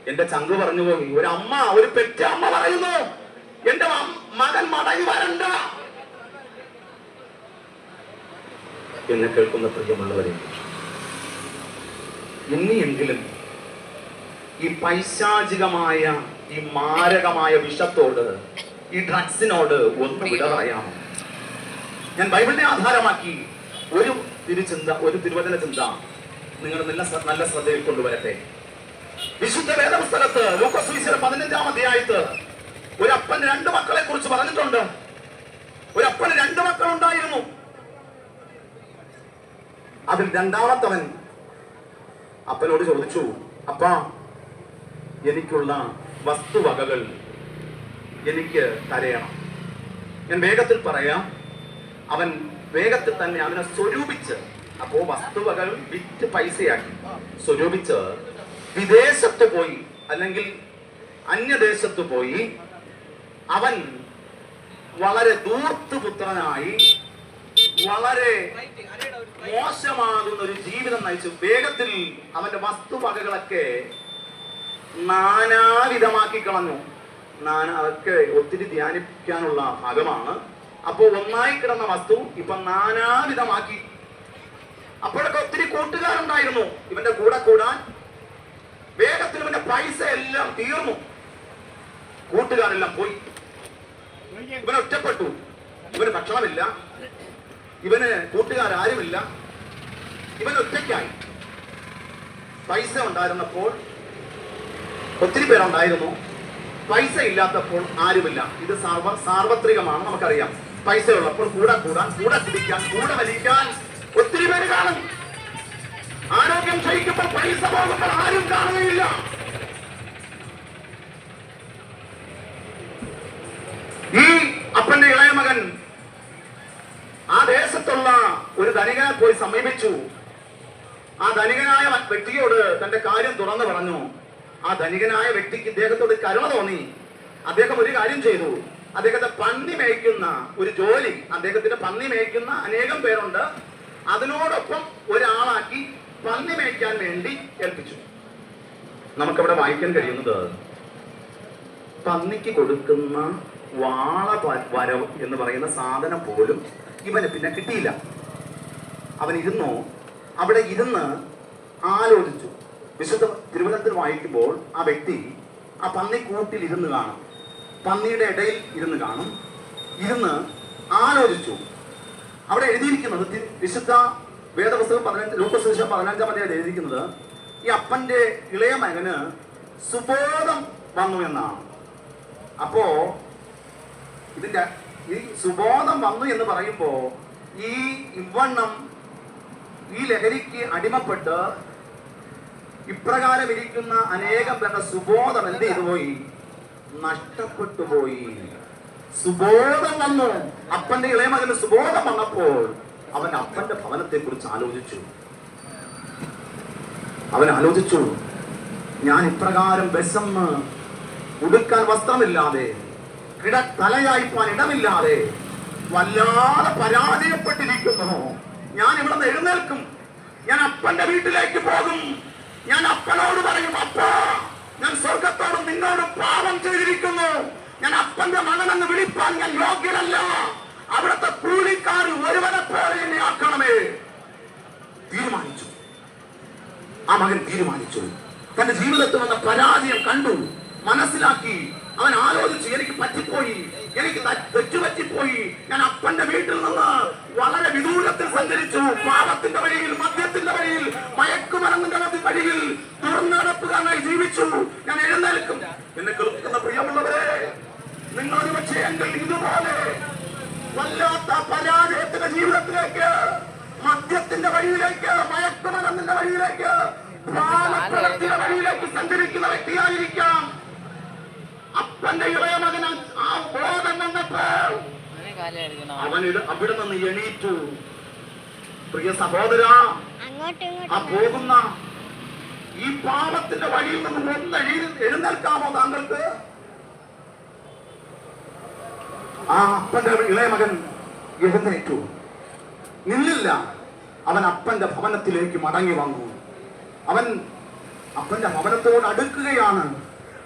എന്റെ ചങ്ക് പറഞ്ഞു പോയി. ഒരു അമ്മ, ഒരു പെറ്റ അമ്മ പറയുന്നു, എന്റെ മകൻ മടങ്ങി വരണ്ട. എന്നെ കേൾക്കുന്ന പ്രിയമുള്ളവരെ, ഇനിയെങ്കിലും ഈ പൈശാചികമായ, ഈ മാരകമായ വിഷത്തോട്, ഈ ഡ്രഗ്സിനോട് ഒന്ന് വിട പറയാമോ? ഞാൻ ബൈബിളിനെ ആധാരമാക്കി ഒരു തിരുവചന ചിന്ത നിങ്ങൾ നല്ല ശ്രദ്ധയിൽ കൊണ്ടുവരട്ടെ. വിശുദ്ധ വേദപുസ്തകത്ത് ലൂക്കോസ് സുവിശേഷം 15-ാം അധ്യായത്തിൽ ഒരു അപ്പൻ 2 മക്കളെ കുറിച്ച് പറഞ്ഞിട്ടുണ്ട്. ഒരു അപ്പന് 2 മക്കളുണ്ടായിരുന്നു. അതിൽ രണ്ടാമത്തവൻ അപ്പനോട് ചോദിച്ചു, അപ്പാ, എനിക്കുള്ള വസ്തുവകകൾ എനിക്ക് തരയണം. ഞാൻ വേഗത്തിൽ പറയാം. അവൻ വേഗത്തിൽ തന്നെ അവനെ സ്വരൂപിച്ച്, അപ്പോ വസ്തുവകൾ വിറ്റ് പൈസയാക്കി സ്വരൂപിച്ച് വിദേശത്ത് പോയി അല്ലെങ്കിൽ അന്യദേശത്ത് പോയി അവൻ വളരെ ധൂർത്തുപുത്രനായി വളരെ മോശമാകുന്ന ഒരു ജീവിതം നയിച്ചു. വേഗത്തിൽ അവന്റെ വസ്തുവകകളൊക്കെ നാനാവിധമാക്കി കളഞ്ഞു. അതൊക്കെ ഒത്തിരി ധ്യാനിക്കാനുള്ള ഭാഗമാണ്. അപ്പോ ഒന്നായി കിടന്ന വസ്തു ഇപ്പൊ നാനാവിധമാക്കി. അപ്പോഴൊക്കെ ഒത്തിരി കൂട്ടുകാരുണ്ടായിരുന്നു ഇവന്റെ കൂടെ കൂടാൻ. വേഗത്തിൽ ഇവന്റെ പൈസ എല്ലാം തീർന്നു, കൂട്ടുകാരെല്ലാം പോയി. ഇവൻ ഒറ്റപ്പെട്ടു. ഇവന് ഭക്ഷണമില്ല, ഇവന് കൂട്ടുകാരാരുമില്ല, ഇവൻ ഒറ്റയ്ക്കായി. പൈസ ഉണ്ടായിരുന്നപ്പോൾ ഒത്തിരി പേരുണ്ടായിരുന്നു, പൈസ ഇല്ലാത്തപ്പോൾ ആരുമില്ല. ഇത് സാർവത്രികമാണ്, നമുക്കറിയാം. പൈസ ഉള്ളപ്പോൾ കൂടെ കൂടാൻ, കൂടെ കുടിക്കാൻ, കൂടെ വലിക്കാൻ ഒത്തിരി പേര് കാണും. ആരോഗ്യം ക്ഷയിക്കുമ്പോൾ പൈസ പോകുമ്പോൾ ആരും കാണുകയില്ല. ഈ അപ്പന്റെ ഇളയ മകൻ ആ ദേശത്തുള്ള ഒരു ധനികനെ പോയി സമീപിച്ചു. ആ ധനികനായ വ്യക്തിയോട് തന്റെ കാര്യം തുറന്നു പറഞ്ഞു. ആ ധനികനായ വ്യക്തിക്ക് ഇദ്ദേഹത്തോട് കരുണ തോന്നി. അദ്ദേഹം ഒരു കാര്യം ചെയ്തു. അദ്ദേഹത്തെ പന്നി മേയ്ക്കുന്ന ഒരു ജോലി, അദ്ദേഹത്തിന്റെ പന്നി മേയ്ക്കുന്ന അനേകം പേരുണ്ട്, അതിനോടൊപ്പം ഒരാളാക്കി പന്നി മേയ്ക്കാൻ വേണ്ടി ഏൽപ്പിച്ചു. നമുക്കവിടെ വായിക്കാൻ കഴിയുന്നത്, പന്നിക്ക് കൊടുക്കുന്ന വരവ് എന്ന് പറയുന്ന സാധനം പോലും ഇവന് പിന്നെ കിട്ടിയില്ല. അവൻ ഇരുന്നു, അവിടെ ഇരുന്ന് ആലോചിച്ചു. വിശുദ്ധ തിരുവചനത്തിൽ വായിക്കുമ്പോൾ ആ വ്യക്തി ആ പന്നിക്കൂട്ടിൽ ഇരുന്ന് കാണും, പന്നിയുടെ ഇടയിൽ ഇരുന്ന് കാണും, ഇരുന്ന് ആലോചിച്ചു. അവിടെ എഴുതിയിരിക്കുന്നത്, വിശുദ്ധ വേദപുസ്തകം 15 എഴുതിയിരിക്കുന്നത്, ഈ അപ്പന്റെ ഇളയ മകന് സുബോധം വന്നു എന്നാണ്. അപ്പോ ഇതിന്റെ ഈ സുബോധം വന്നു എന്ന് പറയുമ്പോ ഈ ഇവണ്ണം ഈ ലഹരിക്ക് അടിമപ്പെട്ട് ഇപ്രകാരം ഇരിക്കുന്ന അനേകം പേരുടെ സുബോധം എന്ത് ചെയ്തു പോയി? നഷ്ടപ്പെട്ടു പോയി. സുബോധം വന്നു. അപ്പന്റെ ഇളയ മകന് സുബോധം വന്നപ്പോൾ അവൻ അപ്പന്റെ ഭവനത്തെ കുറിച്ച് ആലോചിച്ചു. അവൻ ആലോചിച്ചു, ഞാൻ ഇപ്രകാരം വിശന്ന് ഉടുക്കാൻ വസ്ത്രമില്ലാതെ, തലയായിപ്പാൻ ഇടമില്ലാതെ വല്ലാതെ പരാജയപ്പെട്ടിരിക്കുന്നു. ഞാൻ ഇവിടെ നിന്ന് എഴുന്നേൽക്കും, ഞാൻ അപ്പന്റെ വീട്ടിലേക്ക് പോകും. ഞാൻ അപ്പനോട് പറയും, അപ്പാ, ഞാൻ സ്വർഗത്തോടും നിന്നോടും പാപം ചെയ്തിരിക്കുന്നു. ഞാൻ അപ്പന്റെ മകനെന്ന് വിളിപ്പാൻ ഞാൻ യോഗ്യനല്ല. അവിടുത്തെ കൂലിക്കാർ ഒരുവനെ പോലെ എന്നെ ആക്കണമേ. തീരുമാനിച്ചു. ആ മകൻ തീരുമാനിച്ചു. തന്റെ ജീവിതത്തിൽ വന്ന പരാജയം കണ്ടു, മനസ്സിലാക്കി. അവൻ ആലോചിച്ചു, എനിക്ക് പറ്റിപ്പോയി, എനിക്ക് തെറ്റുപറ്റിപ്പോയി. ഞാൻ അപ്പന്റെ വീട്ടിൽ നിന്ന് വളരെ വിദൂരത്തിൽ സഞ്ചരിച്ചു. പാപത്തിന്റെ വഴിയിൽ, മദ്യത്തിന്റെ വഴിയിൽ, മയക്കുമരുന്നിന്റെ വഴിയിൽ തുറന്നടപ്പുകാരനായി ജീവിച്ചു. ഞാൻ എഴുന്നേൽക്കും. എന്നെ കേൾക്കുന്ന പ്രിയമുള്ളവരെ, നിങ്ങളൊരു പക്ഷേ എങ്കിൽ ഇതുപോലെ വല്ലാത്ത പരാജയത്തിന്റെ ജീവിതത്തിലേക്ക്, മദ്യത്തിന്റെ വഴിയിലേക്ക്, മയക്കുമരുന്നിന്റെ വഴിയിലേക്ക്, പാലപ്പഴത്തിന്റെ വഴിയിലേക്ക് സഞ്ചരിക്കുന്ന വ്യക്തിയായിരിക്കാം. അപ്പന്റെ ഇളയ മകന് ആ ബോധം വന്നപ്പോൾ അവൻ അവിടെ നിന്ന് എണീറ്റു. പ്രിയ സഹോദര, ആ പോകുന്ന ഈ പാപത്തിന്റെ വഴിയിൽ നിന്ന് ഒന്ന് എഴുന്നേൽക്കാമോ താങ്കൾക്ക്? ആ അപ്പന്റെ ഇളയ മകൻ എഴുന്നേറ്റു, നിന്നില്ല. അവൻ അപ്പന്റെ ഭവനത്തിലേക്ക് മടങ്ങി വന്നു. അവൻ അപ്പന്റെ ഭവനത്തോട് അടുക്കുകയാണ്.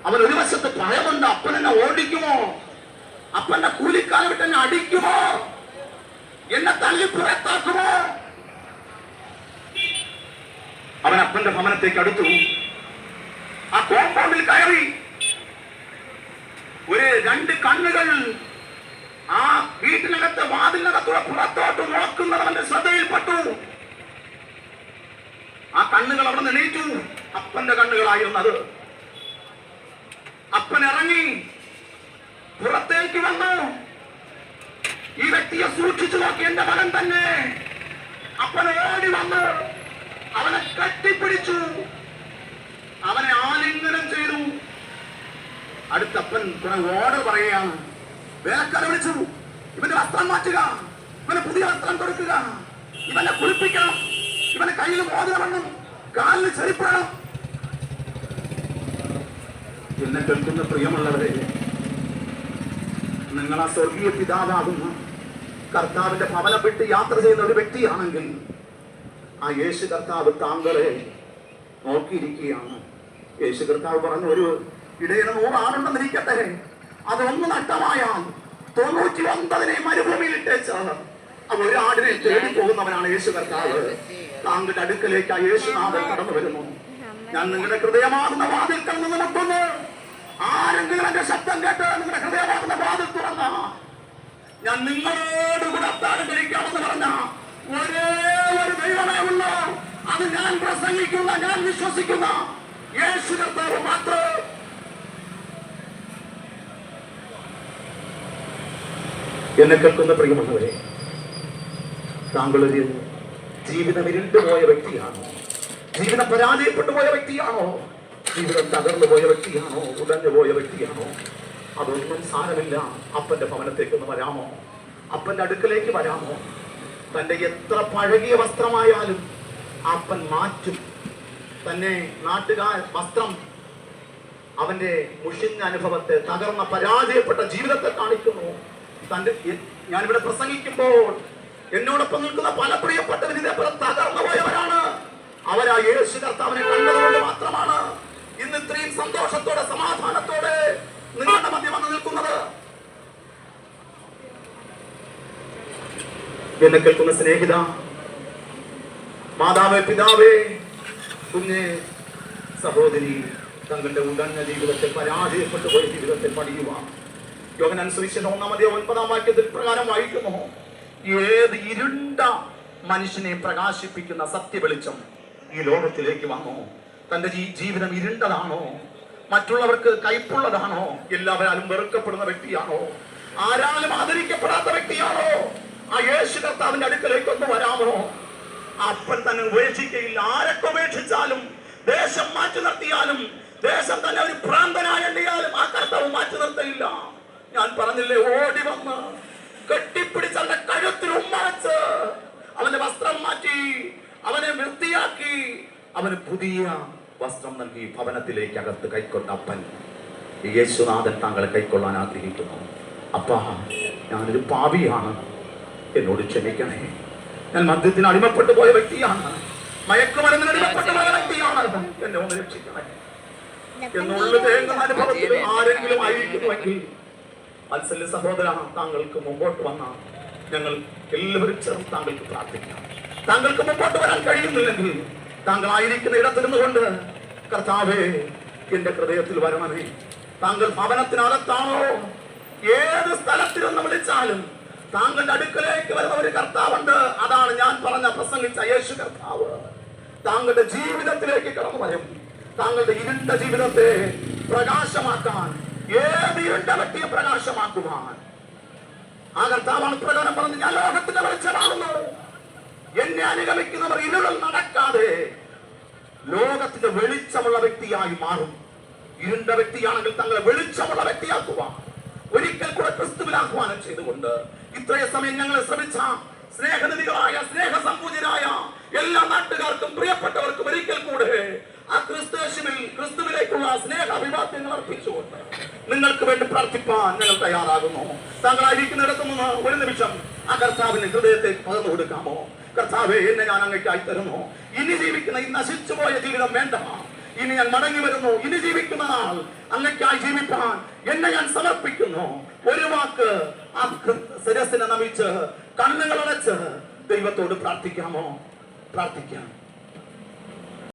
അവൻ ഒരു വശത്ത് ഭയമുണ്ട്, അപ്പൻ എന്നെ ഓടിക്കുമോ, അപ്പന്റെ കൂലിക്കാരെ വിട്ട് എന്നെ അടിക്കുമോ, എന്നെ തല്ലി പുറത്താക്കുമോ. അവൻ അപ്പന്റെ ഭവനത്തേക്ക് അടുത്തു. ആ കോമ്പൗണ്ടിൽ കയറി. ഒരു 2 കണ്ണുകൾ ആ വീട്ടിനകത്ത് വാതിലിനകത്തൂടെ പുറത്തോട്ട് നോക്കുന്നത് അവന്റെ ശ്രദ്ധയിൽപ്പെട്ടു. ആ കണ്ണുകൾ അവിടെ നിന്ന് എണീറ്റു. അപ്പന്റെ കണ്ണുകളായിരുന്നത്. അപ്പൻ ഇറങ്ങി പുറത്തേക്ക് വന്നു. ഈ വ്യക്തിയെ സൂക്ഷിച്ചു നോക്കി, എന്റെ മകൻ തന്നെ. അപ്പൻ ഓടി വന്നു, അവനെ കെട്ടിപ്പിടിച്ചു, അവനെ ആലിംഗനം ചെയ്തു. അടുത്തപ്പൻ ഓർഡർ പറയുകയാണ്. വേലക്കാരെ വിളിച്ചു, ഇവന്റെ വസ്ത്രം മാറ്റുക, ഇവന് പുതിയ വസ്ത്രം കൊടുക്കുക, ഇവനെ കുളിപ്പിക്കണം, ഇവന്റെ കയ്യിൽ മോതിരം വേണം, കാലിന് ചെരുപ്പിടണം. എന്നെ കേൾക്കുന്ന പ്രിയമുള്ളവരെ, നിങ്ങൾ ആ സ്വർഗീയ പിതാവാകുന്ന കർത്താവിന്റെ ഭവനം വിട്ട് യാത്ര ചെയ്യുന്ന ഒരു വ്യക്തിയാണെങ്കിൽ ആ യേശു കർത്താവ് താങ്കളെ നോക്കിയിരിക്കുകയാണ്. യേശു കർത്താവ് പറഞ്ഞു, ഒരു ഇടയന് 100 ആടുണ്ടെന്നിരിക്കട്ടെ, അതൊന്ന് നഷ്ടമായാൽ 99 മരുഭൂമിയിൽ ഇട്ടേച്ച് ഒരു ആടിനെ തേടി പോകുന്നവനാണ് യേശു കർത്താവ്. താങ്കളുടെ അടുക്കലേക്ക് ആ യേശുനാഥൻ കടന്നു വരുന്നു. ഞാൻ നിങ്ങളുടെ ഹൃദയമാകുന്ന വാതിൽക്കൽ നിന്ന് മുട്ടുന്നു. ആരെങ്കിലും എന്റെ ശബ്ദം കേട്ട് നിങ്ങളുടെ ഹൃദയമാകുന്ന വാതിൽ തുറന്ന ഞാൻ നിങ്ങളോട് കൂടെ അത്താഴം കഴിക്കാമെന്ന് പറഞ്ഞ ഒരേ ഒരു ദൈവമേ ഉള്ളൂ. അത് ഞാൻ പ്രസംഗിക്കുന്ന, ഞാൻ വിശ്വസിക്കുന്ന യേശു കർത്താവ് മാത്രം. എന്നെ കേൾക്കുന്ന പ്രിയമുള്ളവരെ, താങ്കളൊരു ജീവിതം ഇരുണ്ടുപോയ വ്യക്തിയാണോ? ജീവിതം പരാജയപ്പെട്ടു പോയ വ്യക്തിയാണോ? ജീവിതം തകർന്നു പോയ വ്യക്തിയാണോ? ഉടഞ്ഞു പോയ വ്യക്തിയാണോ? അതൊന്നും സാരമില്ല. അപ്പന്റെ ഭവനത്തേക്ക് ഒന്ന് വരാമോ? അപ്പന്റെ അടുക്കലേക്ക് വരാമോ? തന്റെ എത്ര പഴകിയ വസ്ത്രമായാലും അപ്പൻ മാറ്റും. തന്നെ നാട്ടുകാർ വസ്ത്രം അവന്റെ മുഷിഞ്ഞ അനുഭവത്തെ, തകർന്ന പരാജയപ്പെട്ട ജീവിതത്തെ കാണിക്കുന്നു. ഞാനിവിടെ പ്രസംഗിക്കുമ്പോൾ എന്നോടൊപ്പം നിൽക്കുന്ന പല പ്രിയപ്പെട്ടവർ ഇതേപോലെ തകർന്നു പോയവരാണ്. അവരാ യേശു കർത്താവിനെ കണ്ടതുകൊണ്ട് മാത്രമാണ് ഇന്ന് ഇത്രയും സന്തോഷത്തോടെ സമാധാനത്തോടെ നിങ്ങളുടെ മധ്യം വന്ന് നിൽക്കുന്നത്. എന്നെ കേൾക്കുന്ന സ്നേഹിത, മാതാവേ, പിതാവേ, കുഞ്ഞെ, സഹോദരി, തങ്ങളുടെ ഉടഞ്ഞ ജീവിതത്തെ, പരാജയപ്പെട്ടു പോയ ജീവിതത്തെ പഠിക്കുവാൻ യോഹന്നാൻ സുവിശേഷം 1-9 വാക്യത്തിൽ പ്രകാരം വായിക്കുന്നു, ഏത് ഇരുണ്ട മനുഷ്യനെ പ്രകാശിപ്പിക്കുന്ന സത്യവെളിച്ചം ഈ ലോകത്തിലേക്ക് വന്നോ? തന്റെ ജീവിതം ഇരുണ്ടതാണോ? മറ്റുള്ളവർക്ക് കയ്പുള്ളതാണോ? എല്ലാവരും വെറുക്കപ്പെടുന്ന വ്യക്തിയാണോ? ആരാലും ആദരിക്കപ്പെടാത്ത വ്യക്തിയാണോ? ആ യേശു കർത്താവിന്റെ അടുക്കലേക്ക് ഒന്ന് വരാമോ? അപ്പൻ തന്നെ ഉപേക്ഷിക്കയില്ല. ആരൊക്കെ ഉപേക്ഷിച്ചാലും, ദേശം മാറ്റി നിർത്തിയാലും, ദേശം തന്നെ ഒരു ഭ്രാന്തനായ എണ്ണിയാലും ആ കർത്താവ് മാറ്റി നിർത്തിയില്ല. ഞാൻ പറഞ്ഞില്ലേ, ഓടി വന്ന് കെട്ടിപ്പിടിച്ച് അവന്റെ കഴുത്തിൽ ഉമ്മറച്ച് അവന്റെ വസ്ത്രം മാറ്റി, അവനെ വൃത്തിയാക്കി, അവന് പുതിയ വസ്ത്രം നൽകി ഭവനത്തിലേക്ക് അകത്ത് കൈക്കൊണ്ട അപ്പൻ യേശുനാഥൻ താങ്കളെ കൈക്കൊള്ളാൻ ആഗ്രഹിക്കുന്നു. അപ്പാ, ഞാനൊരു പാപിയാണ്, എന്നോട് ക്ഷമിക്കണേ. ഞാൻ മദ്യത്തിന് അടിമപ്പെട്ടു പോയ വ്യക്തിയാണ്, മയക്കുമരുന്നിന് അടിമപ്പെട്ടു പോയ വ്യക്തിയാണ്, എന്നെ ഒന്ന് രക്ഷിക്കണേ എന്നുള്ള തേങ്ങുന്ന അനുഭവത്തിൽ ആരെങ്കിലും ആയിരിക്കുന്നുവെങ്കിൽ മത്സല്യ സഹോദര, താങ്കൾക്ക് മുമ്പോട്ട് വന്ന ഞങ്ങൾ എല്ലാവരും ചേർന്ന് താങ്കൾക്ക് പ്രാർത്ഥിക്കാം. താങ്കൾക്ക് മുമ്പോട്ട് വരാൻ കഴിയുന്നില്ലെങ്കിൽ താങ്കൾ ആയിരിക്കുന്ന ഇടത്തിരുന്നു കൊണ്ട്, കർത്താവേ, എന്റെ ഹൃദയത്തിൽ വരണമേ. താങ്കൾ ഭവനത്തിനകത്താണോ, ഏത് സ്ഥലത്തിരുന്ന് വിളിച്ചാലും താങ്കളുടെ അടുക്കലേക്ക് വരുന്ന ഒരു കർത്താവുണ്ട്. അതാണ് ഞാൻ പറഞ്ഞ പ്രസംഗിച്ച യേശു കർത്താവ്. താങ്കളുടെ ജീവിതത്തിലേക്ക് കടന്നു വരും. താങ്കളുടെ ഇരുണ്ട ജീവിതത്തെ പ്രകാശമാക്കാൻ, ഏത് ഇരുണ്ട വ്യക്തിയെ പ്രകാശമാക്കുവാൻ ആ കർത്താവാണ് പ്രകാരം പറഞ്ഞു, ഞാൻ ലോകത്തിന്റെ വെളിച്ചമാകുന്നു, എന്നെ അനുഗമിക്കുന്നവർ ഇരുളിൽ നടക്കാതെ ലോകത്തിന്റെ വെളിച്ചമുള്ള വ്യക്തിയായി മാറും. ഇരുണ്ട വ്യക്തിയാണെങ്കിൽ തങ്ങളെ വെളിച്ചമുള്ള വ്യക്തിയാക്കുവാൻ, ഒരിക്കൽ കൂടെ ക്രിസ്തുവിലാക്കുവാനും ചെയ്തുകൊണ്ട് ഇത്രയും സമയം ഞങ്ങളെ ശ്രമിച്ച സ്നേഹനിധികളായ, സ്നേഹസമ്പൂജരായ എല്ലാ നാട്ടുകാർക്കും പ്രിയപ്പെട്ടവർക്കും ഒരിക്കൽ കൂടെ ആ ക്രിസ്തുവിലേക്കുള്ള സ്നേഹ അഭിവാദ്യങ്ങൾ അർപ്പിച്ചുകൊണ്ട് നിങ്ങൾക്ക് വേണ്ടി പ്രാർത്ഥിപ്പാൻ ഞങ്ങൾ തയ്യാറാകുന്നു. താങ്കളായിരിക്കുന്നിടത്തു നിന്ന് ഒരു നിമിഷം ആ കർത്താവിന്റെ ഹൃദയത്തെ പകർന്നു കൊടുക്കാമോ? കർത്താവേ, എന്നെ ഞാൻ അങ്ങേക്കായി തരുന്നു. ഇനി ജീവിക്കുന്ന ഈ നശിച്ചുപോയ ജീവിതം വേണ്ട. ഇനി ഞാൻ മടങ്ങി വരുന്നു. ഇനി ജീവിക്കുന്ന നാൾ അങ്ങേക്കായി ജീവിപ്പാൻ എന്നെ ഞാൻ സമർപ്പിക്കുന്നു. ഒരു വാക്ക് ആ ശിരസിനെ നമിച്ച് കണ്ണുകളടച്ച് ദൈവത്തോട് പ്രാർത്ഥിക്കാമോ? പ്രാർത്ഥിക്കാം.